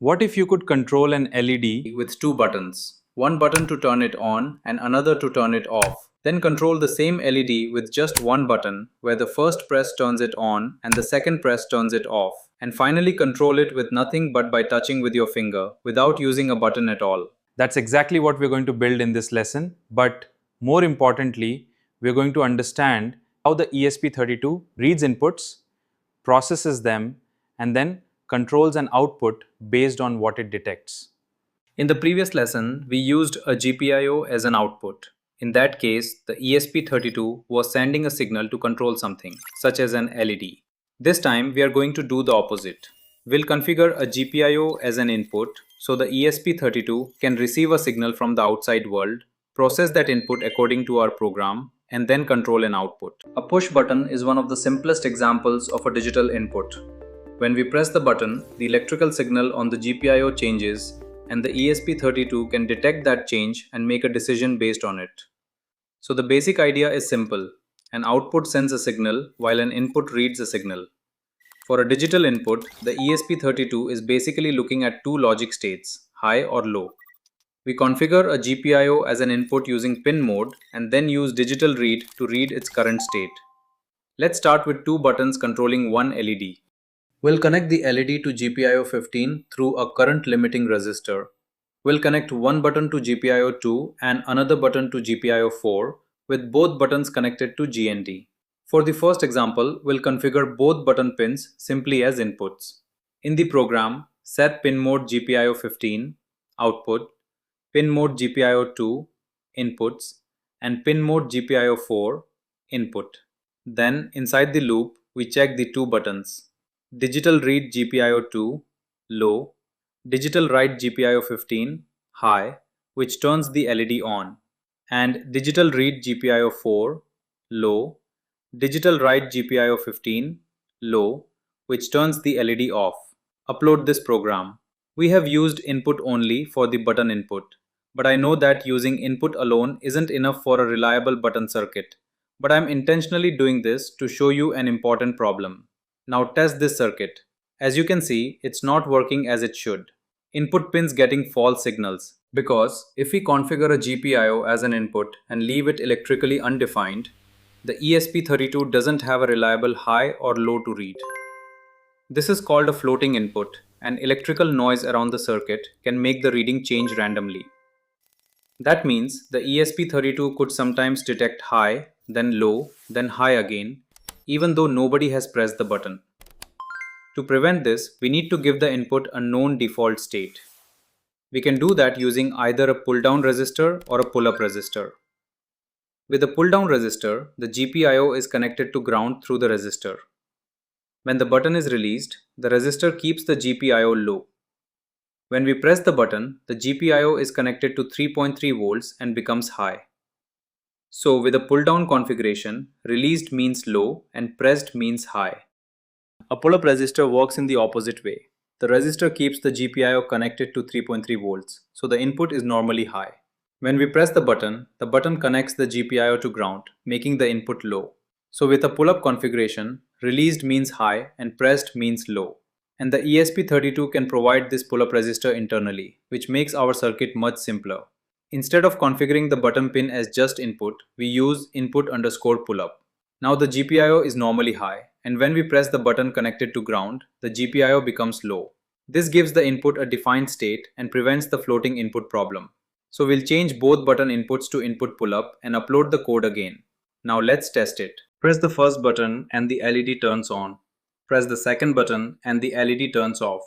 What if you could control an LED with two buttons? One button to turn it on and another to turn it off. Then control the same LED with just one button, where the first press turns it on and the second press turns it off. And finally control it with nothing but by touching with your finger, without using a button at all. That's exactly what we're going to build in this lesson, but more importantly, we're going to understand how the ESP32 reads inputs, processes them, and then controls an output based on what it detects. In the previous lesson, we used a GPIO as an output. In that case, the ESP32 was sending a signal to control something, such as an LED. This time, we are going to do the opposite. We'll configure a GPIO as an input, so the ESP32 can receive a signal from the outside world, process that input according to our program, and then control an output. A push button is one of the simplest examples of a digital input. When we press the button, the electrical signal on the GPIO changes, and the ESP32 can detect that change and make a decision based on it. So the basic idea is simple. An output sends a signal while an input reads a signal. For a digital input, the ESP32 is basically looking at two logic states, high or low. We configure a GPIO as an input using pin mode and then use digital read to read its current state. Let's start with two buttons controlling one LED. We'll connect the LED to GPIO 15 through a current limiting resistor. We'll connect one button to GPIO 2 and another button to GPIO 4, with both buttons connected to GND. For the first example, we'll configure both button pins simply as inputs. In the program, set pin mode GPIO 15, output, pin mode GPIO 2, inputs, and pin mode GPIO 4, input. Then, inside the loop, we check the two buttons. Digital read GPIO 2, low, digital write GPIO 15, high, which turns the LED on, and digital read GPIO 4, low, digital write GPIO 15, low, which turns the LED off. Upload this program. We have used input only for the button input, but I know that using input alone isn't enough for a reliable button circuit. But I'm intentionally doing this to show you an important problem. Now test this circuit. As you can see, it's not working as it should. Input pins getting false signals. Because if we configure a GPIO as an input and leave it electrically undefined, the ESP32 doesn't have a reliable high or low to read. This is called a floating input, and electrical noise around the circuit can make the reading change randomly. That means the ESP32 could sometimes detect high, then low, then high again, even though nobody has pressed the button. To prevent this, we need to give the input a known default state. We can do that using either a pull-down resistor or a pull-up resistor. With a pull-down resistor, the GPIO is connected to ground through the resistor. When the button is released, the resistor keeps the GPIO low. When we press the button, the GPIO is connected to 3.3 volts and becomes high. So with a pull-down configuration, released means low and pressed means high. A pull-up resistor works in the opposite way. The resistor keeps the GPIO connected to 3.3 volts, so the input is normally high. When we press the button connects the GPIO to ground, making the input low. So with a pull-up configuration, released means high and pressed means low. And the ESP32 can provide this pull-up resistor internally, which makes our circuit much simpler. Instead of configuring the button pin as just input, we use input_pull-up. Now the GPIO is normally high, and when we press the button connected to ground, the GPIO becomes low. This gives the input a defined state and prevents the floating input problem. So we'll change both button inputs to input pull-up and upload the code again. Now let's test it. Press the first button and the LED turns on. Press the second button and the LED turns off.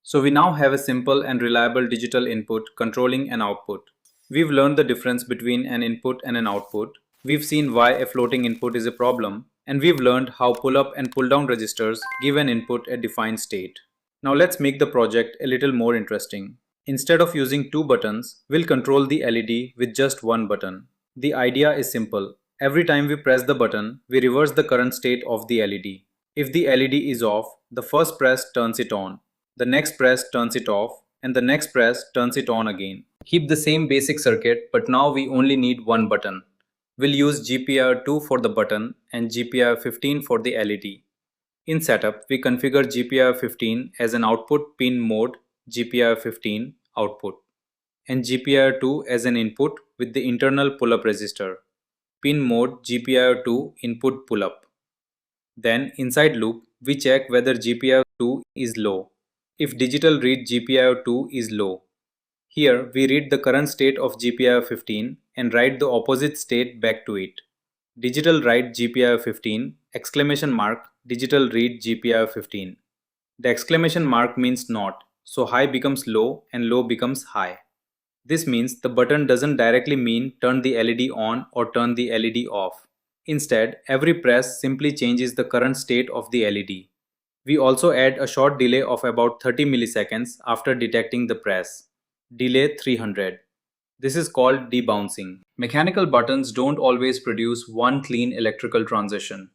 So we now have a simple and reliable digital input controlling an output. We've learned the difference between an input and an output. We've seen why a floating input is a problem. And we've learned how pull-up and pull-down resistors give an input a defined state. Now let's make the project a little more interesting. Instead of using two buttons, we'll control the LED with just one button. The idea is simple. Every time we press the button, we reverse the current state of the LED. If the LED is off, the first press turns it on, the next press turns it off, and the next press turns it on again. Keep the same basic circuit, but now we only need one button. We'll use GPIO 2 for the button and GPIO 15 for the LED. In setup, we configure GPIO 15 as an output pin mode GPIO15 output, and GPIO2 as an input with the internal pull-up resistor. Pin mode GPIO2 input pull-up. Then inside loop, we check whether GPIO2 is low. If digital read GPIO2 is low. Here we read the current state of GPIO15 and write the opposite state back to it. Digital write GPIO15 exclamation mark digital read GPIO15. The exclamation mark means not, so high becomes low and low becomes high. This means the button doesn't directly mean turn the LED on or turn the LED off. Instead, every press simply changes the current state of the LED. We also add a short delay of about 30 milliseconds after detecting the press. Delay 300. This is called debouncing. Mechanical buttons don't always produce one clean electrical transition.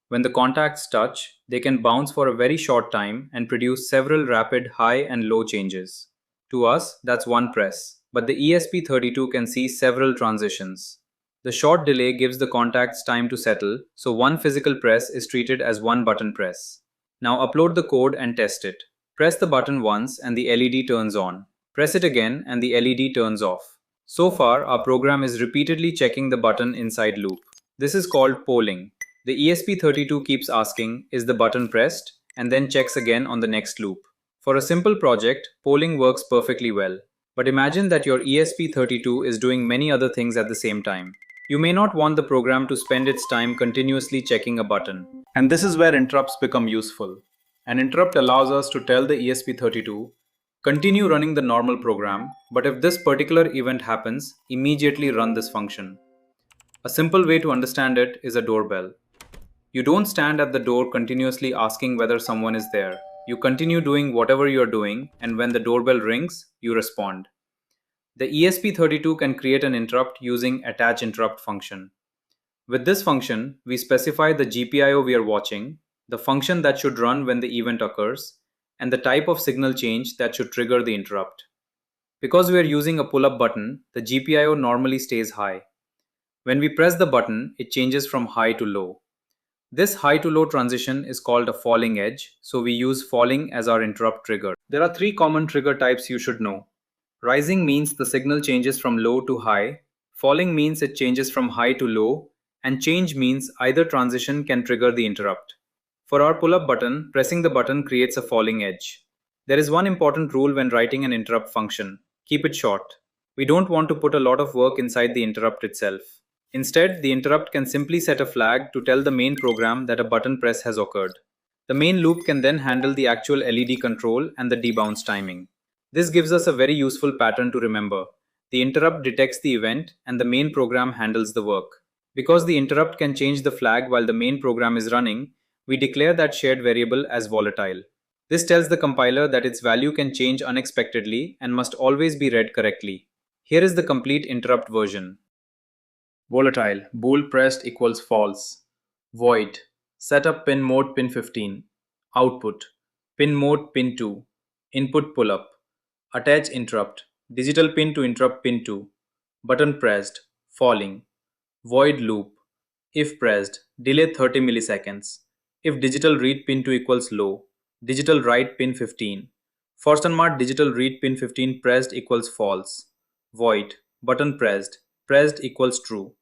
When the contacts touch, they can bounce for a very short time and produce several rapid high and low changes. To us, that's one press, but the ESP32 can see several transitions. The short delay gives the contacts time to settle, so one physical press is treated as one button press. Now upload the code and test it. Press the button once and the LED turns on. Press it again and the LED turns off. So far, our program is repeatedly checking the button inside loop. This is called polling. The ESP32 keeps asking, is the button pressed? And then checks again on the next loop. For a simple project, polling works perfectly well. But imagine that your ESP32 is doing many other things at the same time. You may not want the program to spend its time continuously checking a button. And this is where interrupts become useful. An interrupt allows us to tell the ESP32, continue running the normal program, but if this particular event happens, immediately run this function. A simple way to understand it is a doorbell. You don't stand at the door continuously asking whether someone is there. You continue doing whatever you're doing, and when the doorbell rings, you respond. The ESP32 can create an interrupt using attach interrupt function. With this function, we specify the GPIO we are watching, the function that should run when the event occurs, and the type of signal change that should trigger the interrupt. Because we are using a pull-up button, the GPIO normally stays high. When we press the button, it changes from high to low. This high to low transition is called a falling edge, so we use falling as our interrupt trigger. There are three common trigger types you should know. Rising means the signal changes from low to high, falling means it changes from high to low, and change means either transition can trigger the interrupt. For our pull-up button, pressing the button creates a falling edge. There is one important rule when writing an interrupt function. Keep it short. We don't want to put a lot of work inside the interrupt itself. Instead, the interrupt can simply set a flag to tell the main program that a button press has occurred. The main loop can then handle the actual LED control and the debounce timing. This gives us a very useful pattern to remember. The interrupt detects the event and the main program handles the work. Because the interrupt can change the flag while the main program is running, we declare that shared variable as volatile. This tells the compiler that its value can change unexpectedly and must always be read correctly. Here is the complete interrupt version. Volatile, bool pressed equals false. Void, setup pin mode pin 15. Output, pin mode pin 2. Input pull up. Attach interrupt, digital pin to interrupt pin 2. Button pressed, falling. Void loop, if pressed, delay 30 milliseconds. If digital read pin 2 equals low, digital write pin 15. Forstenmark digital read pin 15 pressed equals false. Void, button pressed equals true.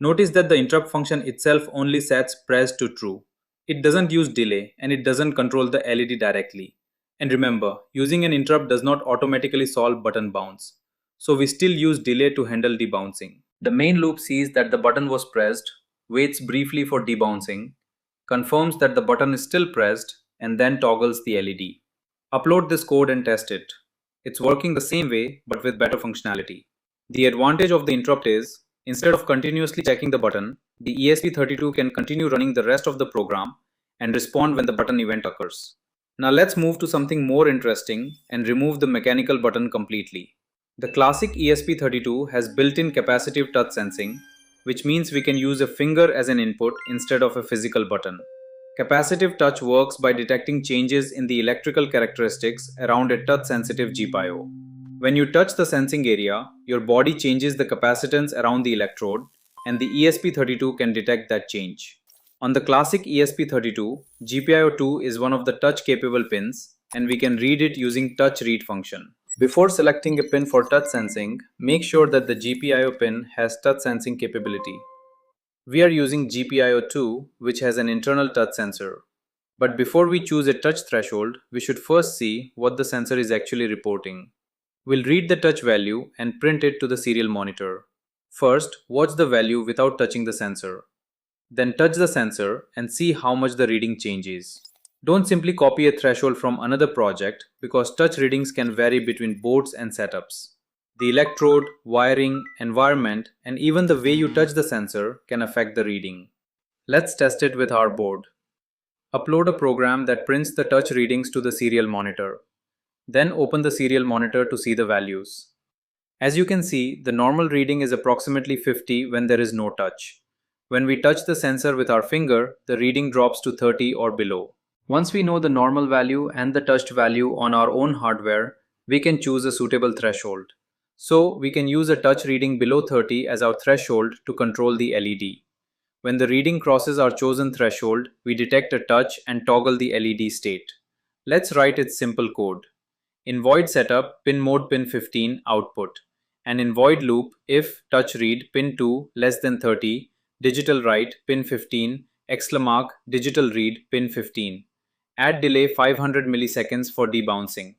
Notice that the interrupt function itself only sets pressed to true. It doesn't use delay and it doesn't control the LED directly. And remember, using an interrupt does not automatically solve button bounce. So we still use delay to handle debouncing. The main loop sees that the button was pressed, waits briefly for debouncing, confirms that the button is still pressed, and then toggles the LED. Upload this code and test it. It's working the same way but with better functionality. The advantage of the interrupt is, instead of continuously checking the button, the ESP32 can continue running the rest of the program and respond when the button event occurs. Now let's move to something more interesting and remove the mechanical button completely. The classic ESP32 has built-in capacitive touch sensing, which means we can use a finger as an input instead of a physical button. Capacitive touch works by detecting changes in the electrical characteristics around a touch-sensitive GPIO. When you touch the sensing area, your body changes the capacitance around the electrode, and the ESP32 can detect that change. On the classic ESP32, GPIO2 is one of the touch-capable pins, and we can read it using touch read function. Before selecting a pin for touch sensing, make sure that the GPIO pin has touch sensing capability. We are using GPIO2, which has an internal touch sensor. But before we choose a touch threshold, we should first see what the sensor is actually reporting. We'll read the touch value and print it to the serial monitor. First, watch the value without touching the sensor. Then touch the sensor and see how much the reading changes. Don't simply copy a threshold from another project because touch readings can vary between boards and setups. The electrode, wiring, environment, and even the way you touch the sensor can affect the reading. Let's test it with our board. Upload a program that prints the touch readings to the serial monitor. Then open the serial monitor to see the values. As you can see, the normal reading is approximately 50 when there is no touch. When we touch the sensor with our finger, the reading drops to 30 or below. Once we know the normal value and the touched value on our own hardware, we can choose a suitable threshold. So, we can use a touch reading below 30 as our threshold to control the LED. When the reading crosses our chosen threshold, we detect a touch and toggle the LED state. Let's write its simple code. In void setup, pin mode pin 15 output. And in void loop, if touch read pin 2 less than 30, digital write pin 15, digital read pin 15. Add delay 500 milliseconds for debouncing.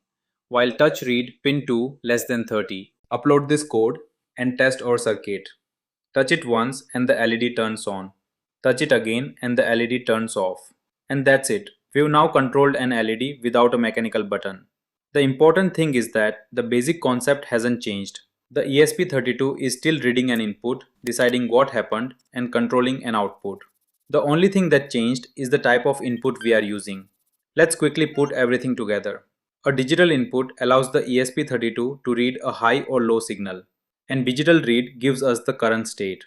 While touch read pin 2 less than 30. Upload this code and test our circuit. Touch it once and the LED turns on. Touch it again and the LED turns off. And that's it. We've now controlled an LED without a mechanical button. The important thing is that the basic concept hasn't changed. The ESP32 is still reading an input, deciding what happened, and controlling an output. The only thing that changed is the type of input we are using. Let's quickly put everything together. A digital input allows the ESP32 to read a high or low signal, and digital read gives us the current state.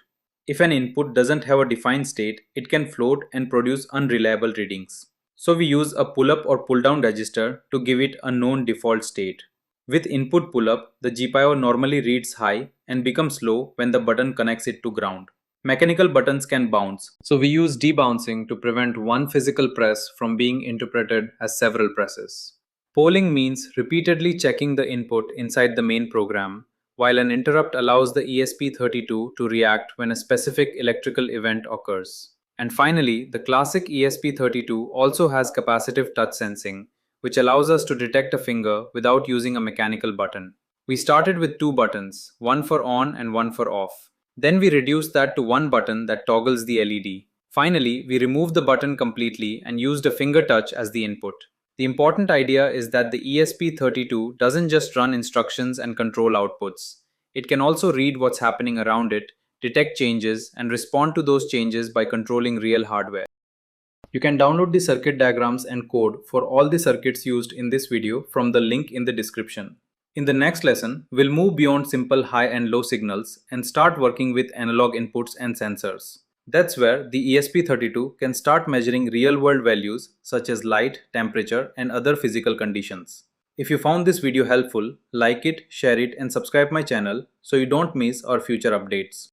If an input doesn't have a defined state, it can float and produce unreliable readings. So we use a pull-up or pull-down register to give it a known default state. With input pull-up, the GPIO normally reads high and becomes low when the button connects it to ground. Mechanical buttons can bounce, so we use debouncing to prevent one physical press from being interpreted as several presses. Polling means repeatedly checking the input inside the main program, while an interrupt allows the ESP32 to react when a specific electrical event occurs. And finally, the classic ESP32 also has capacitive touch sensing, which allows us to detect a finger without using a mechanical button. We started with two buttons, one for on and one for off. Then we reduced that to one button that toggles the LED. Finally, we removed the button completely and used a finger touch as the input. The important idea is that the ESP32 doesn't just run instructions and control outputs. It can also read what's happening around it, detect changes, and respond to those changes by controlling real hardware. You can download the circuit diagrams and code for all the circuits used in this video from the link in the description. In the next lesson, we'll move beyond simple high and low signals and start working with analog inputs and sensors. That's where the ESP32 can start measuring real-world values such as light, temperature, and other physical conditions. If you found this video helpful, like it, share it, and subscribe my channel so you don't miss our future updates.